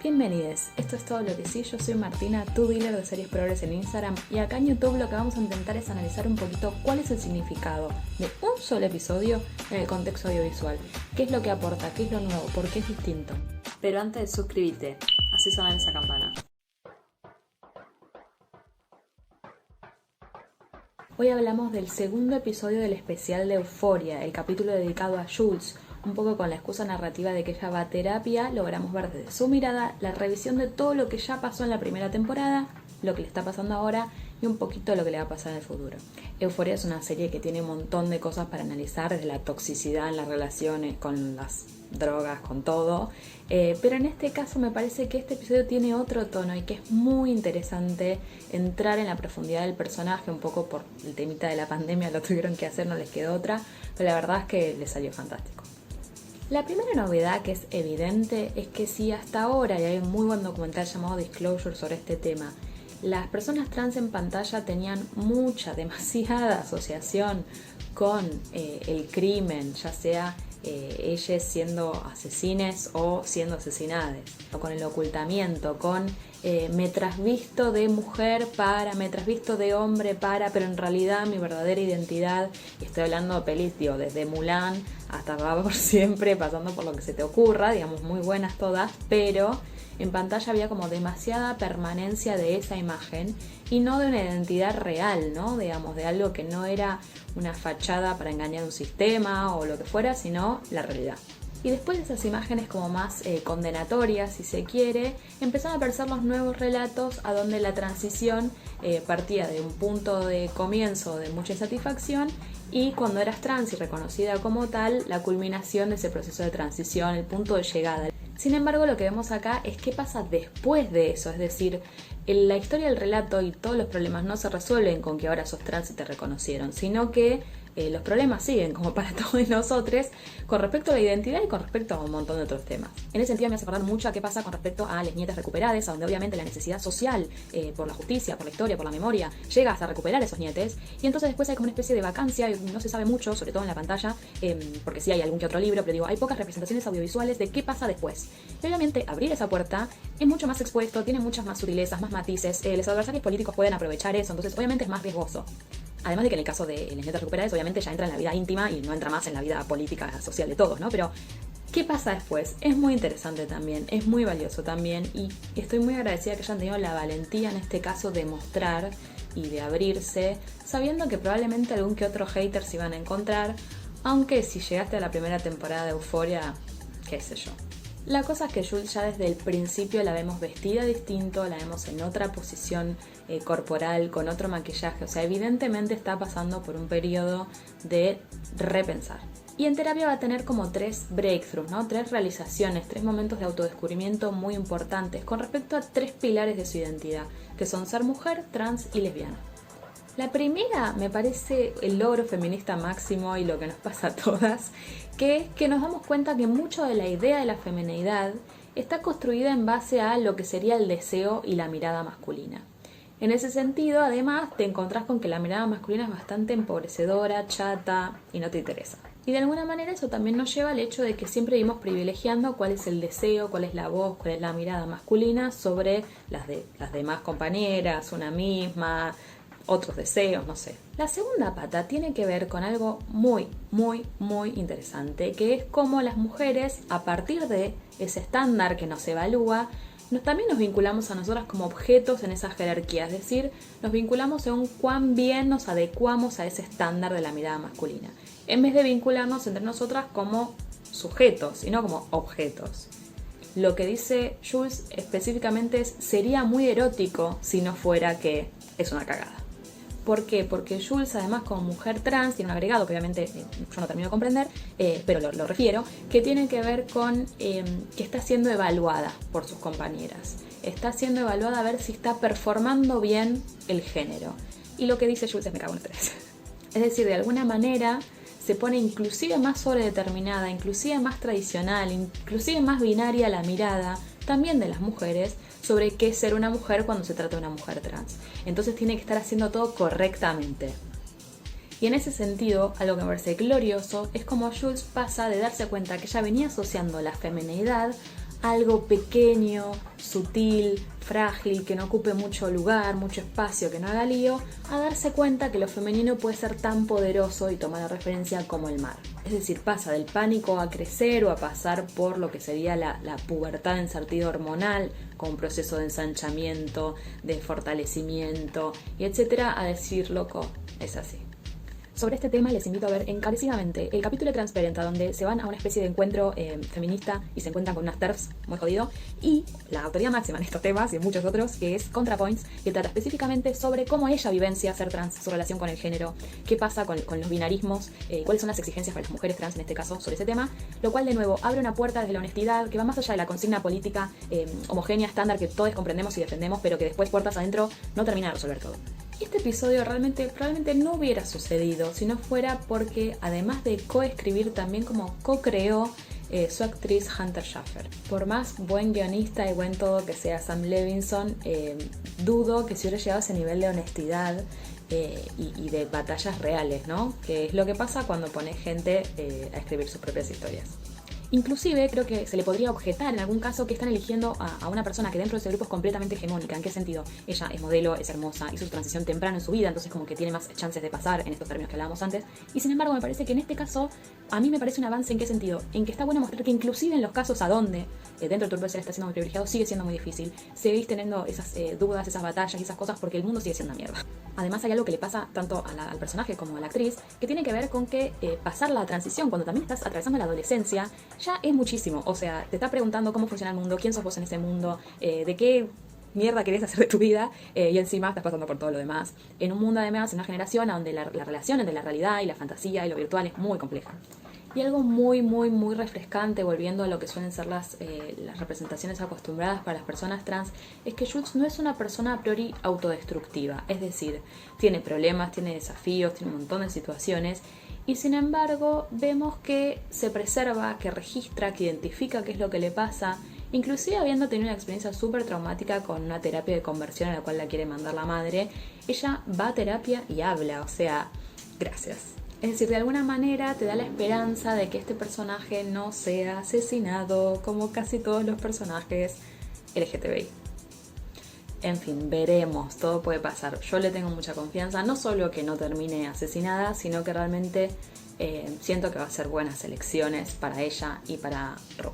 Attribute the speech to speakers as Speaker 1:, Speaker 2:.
Speaker 1: Bienvenidos, esto es Todo lo que sí, yo soy Martina, tu dealer de series progres en Instagram, y acá en YouTube lo que vamos a intentar es analizar un poquito cuál es el significado de un solo episodio en el contexto audiovisual, qué es lo que aporta, qué es lo nuevo, por qué es distinto. Pero antes suscríbete, así suena esa campana. Hoy hablamos del segundo episodio del especial de Euphoria, el capítulo dedicado a Jules. Un poco con la excusa narrativa de que ella va a terapia, logramos ver desde su mirada la revisión de todo lo que ya pasó en la primera temporada, lo que le está pasando ahora y un poquito lo que le va a pasar en el futuro. Euphoria es una serie que tiene un montón de cosas para analizar, desde la toxicidad en las relaciones, con las drogas, con todo. Pero en este caso me parece que este episodio tiene otro tono y que es muy interesante entrar en la profundidad del personaje, un poco por el temita de la pandemia, lo tuvieron que hacer, no les quedó otra, pero la verdad es que les salió fantástico. La primera novedad que es evidente es que si hasta ahora, y hay un muy buen documental llamado Disclosure sobre este tema, las personas trans en pantalla tenían demasiada asociación con el crimen, ya sea ellas siendo asesines o siendo asesinadas, o con el ocultamiento, con me trasvisto de mujer para, me trasvisto de hombre para, pero en realidad mi verdadera identidad, y estoy hablando de pelis, desde Mulan hasta Va por Siempre, pasando por lo que se te ocurra, digamos, muy buenas todas, pero en pantalla había como demasiada permanencia de esa imagen y no de una identidad real, ¿no? Digamos, de algo que no era una fachada para engañar un sistema o lo que fuera, sino la realidad. Y después de esas imágenes como más condenatorias, si se quiere, empezaron a aparecer los nuevos relatos a donde la transición partía de un punto de comienzo de mucha insatisfacción y cuando eras trans y reconocida como tal, la culminación de ese proceso de transición, el punto de llegada. Sin embargo, lo que vemos acá es qué pasa después de eso, es decir, la historia del relato y todos los problemas no se resuelven con que ahora sos trans y te reconocieron, sino que los problemas siguen, como para todos nosotros, con respecto a la identidad y con respecto a un montón de otros temas. En ese sentido me hace acordar mucho a qué pasa con respecto a las nietas recuperadas, a donde obviamente la necesidad social, por la justicia, por la historia, por la memoria, llegas a recuperar esos nietes, y entonces después hay como una especie de vacancia, y no se sabe mucho, sobre todo en la pantalla, porque sí hay algún que otro libro, pero digo, hay pocas representaciones audiovisuales de qué pasa después. Y obviamente abrir esa puerta es mucho más expuesto, tiene muchas más sutilezas, más matices, los adversarios políticos pueden aprovechar eso, entonces obviamente es más riesgoso. Además de que en el caso de las nietas recuperadas obviamente ya entra en la vida íntima y no entra más en la vida política social de todos, ¿no? Pero ¿qué pasa después? Es muy interesante también, es muy valioso también y estoy muy agradecida que hayan tenido la valentía en este caso de mostrar y de abrirse, sabiendo que probablemente algún que otro hater se iban a encontrar, aunque si llegaste a la primera temporada de Euphoria, qué sé yo. La cosa es que Jules ya desde el principio la vemos vestida distinto, la vemos en otra posición corporal, con otro maquillaje, o sea, evidentemente está pasando por un periodo de repensar. Y en terapia va a tener como 3 breakthroughs, ¿no? 3 realizaciones, 3 momentos de autodescubrimiento muy importantes con respecto a 3 pilares de su identidad, que son ser mujer, trans y lesbiana. La primera me parece el logro feminista máximo y lo que nos pasa a todas, que es que nos damos cuenta que mucho de la idea de la femineidad está construida en base a lo que sería el deseo y la mirada masculina. En ese sentido, además, te encontrás con que la mirada masculina es bastante empobrecedora, chata y no te interesa. Y de alguna manera eso también nos lleva al hecho de que siempre vivimos privilegiando cuál es el deseo, cuál es la voz, cuál es la mirada masculina sobre las demás compañeras, una misma, otros deseos, no sé. La segunda pata tiene que ver con algo muy interesante, que es cómo las mujeres, a partir de ese estándar que nos evalúa, también nos vinculamos a nosotras como objetos en esa jerarquía, es decir, nos vinculamos según cuán bien nos adecuamos a ese estándar de la mirada masculina, en vez de vincularnos entre nosotras como sujetos y no como objetos. Lo que dice Jules específicamente es, sería muy erótico si no fuera que es una cagada. ¿Por qué? Porque Jules, además, como mujer trans, tiene un agregado que obviamente yo no termino de comprender, pero lo refiero, que tiene que ver con que está siendo evaluada por sus compañeras. Está siendo evaluada a ver si está performando bien el género. Y lo que dice Jules es me cago en tres. Es decir, de alguna manera se pone inclusive más sobredeterminada, inclusive más tradicional, inclusive más binaria la mirada, también de las mujeres, sobre qué es ser una mujer cuando se trata de una mujer trans. Entonces tiene que estar haciendo todo correctamente. Y en ese sentido, algo que me parece glorioso es como Jules pasa de darse cuenta que ella venía asociando la femineidad algo pequeño, sutil, frágil, que no ocupe mucho lugar, mucho espacio, que no haga lío, a darse cuenta que lo femenino puede ser tan poderoso y tomar la referencia como el mar. Es decir, pasa del pánico a crecer o a pasar por lo que sería la pubertad en sentido hormonal, con un proceso de ensanchamiento, de fortalecimiento, y etcétera, a decir, loco, es así. Sobre este tema les invito a ver encarecidamente el capítulo de Transparenta, donde se van a una especie de encuentro feminista y se encuentran con unas TERFs muy jodido, y la autoridad máxima en estos temas y en muchos otros, que es ContraPoints, que trata específicamente sobre cómo ella vivencia ser trans, su relación con el género, qué pasa con los binarismos, cuáles son las exigencias para las mujeres trans en este caso sobre ese tema, lo cual de nuevo abre una puerta desde la honestidad que va más allá de la consigna política homogénea, estándar, que todos comprendemos y defendemos, pero que después puertas adentro no termina de resolver todo. Este episodio probablemente no hubiera sucedido si no fuera porque, además de coescribir, también como co-creó su actriz Hunter Schafer. Por más buen guionista y buen todo que sea Sam Levinson, dudo que se hubiera llegado a ese nivel de honestidad y de batallas reales, ¿no? Que es lo que pasa cuando pones gente a escribir sus propias historias. Inclusive creo que se le podría objetar en algún caso que están eligiendo a una persona que dentro de ese grupo es completamente hegemónica. ¿En qué sentido? Ella es modelo, es hermosa, hizo su transición temprano en su vida, entonces como que tiene más chances de pasar en estos términos que hablábamos antes. Y sin embargo me parece que en este caso, a mí me parece un avance. ¿En qué sentido? En que está bueno mostrar que inclusive en los casos a donde dentro del grupo se le está siendo muy privilegiado, sigue siendo muy difícil. Seguís teniendo esas dudas, esas batallas y esas cosas porque el mundo sigue siendo una mierda. Además hay algo que le pasa tanto al personaje como a la actriz, que tiene que ver con que pasar la transición cuando también estás atravesando la adolescencia ya es muchísimo. O sea, te está preguntando cómo funciona el mundo, quién sos vos en ese mundo, de qué mierda querés hacer de tu vida, y encima estás pasando por todo lo demás. En un mundo además, en una generación donde la relación entre la realidad y la fantasía y lo virtual es muy compleja. Y algo muy, muy, muy refrescante, volviendo a lo que suelen ser las representaciones acostumbradas para las personas trans, es que Jules no es una persona a priori autodestructiva. Es decir, tiene problemas, tiene desafíos, tiene un montón de situaciones, y sin embargo vemos que se preserva, que registra, que identifica qué es lo que le pasa. Inclusive habiendo tenido una experiencia súper traumática con una terapia de conversión a la cual la quiere mandar la madre, ella va a terapia y habla, o sea, gracias. Es decir, de alguna manera te da la esperanza de que este personaje no sea asesinado como casi todos los personajes LGTBI. En fin, veremos, todo puede pasar. Yo le tengo mucha confianza, no solo que no termine asesinada, sino que realmente siento que va a ser buenas elecciones para ella y para Ro.